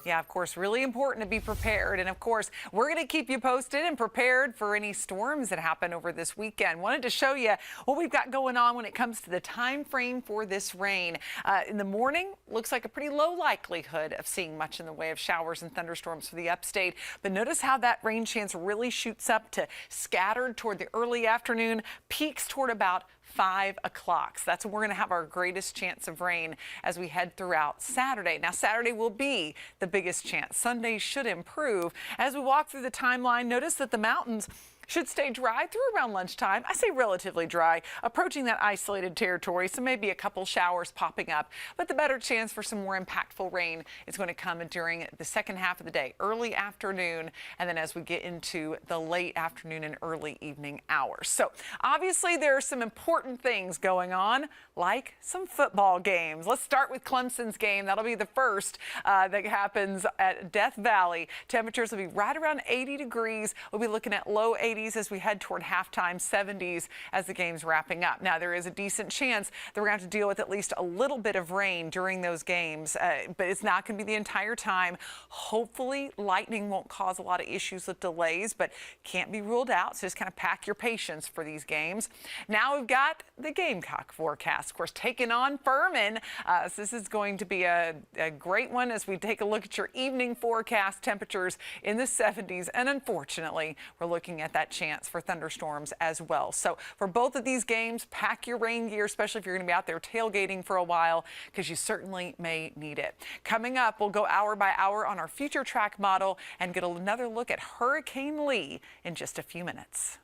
Yeah, of course, really important to be prepared. And of course, we're going to keep you posted and prepared for any storms that happen over this weekend. Wanted to show you what we've got going on when it comes to the time frame for this rain. In the morning, looks like a pretty low likelihood of seeing much in the way of showers and thunderstorms for the upstate. But notice how that rain chance really shoots up to scattered toward the early afternoon, peaks toward about 5 o'clock. So that's when we're going to have our greatest chance of rain as we head throughout Saturday. Now, Saturday will be the biggest chance. Sunday should improve. As we walk through the timeline, notice that the mountains should stay dry through around lunchtime. I say relatively dry, approaching that isolated territory, so maybe a couple showers popping up. But the better chance for some more impactful rain is going to come during the second half of the day, early afternoon, and then as we get into the late afternoon and early evening hours. So obviously there are some important things going on, like some football games. Let's start with Clemson's game. That'll be the first that happens at Death Valley. Temperatures will be right around 80 degrees. We'll be looking at low 80s as we head toward halftime, 70s as the game's wrapping up. Now, there is a decent chance that we're going to have to deal with at least a little bit of rain during those games, but it's not going to be the entire time. Hopefully, lightning won't cause a lot of issues with delays, but can't be ruled out, so just kind of pack your patience for these games. Now we've got the Gamecock forecast, of course, taking on Furman. So this is going to be a great one as we take a look at your evening forecast. Temperatures in the 70s, and unfortunately, we're looking at that chance for thunderstorms as well. So for both of these games, pack your rain gear, especially if you're going to be out there tailgating for a while, because you certainly may need it. Coming up, we'll go hour by hour on our future track model and get another look at Hurricane Lee in just a few minutes.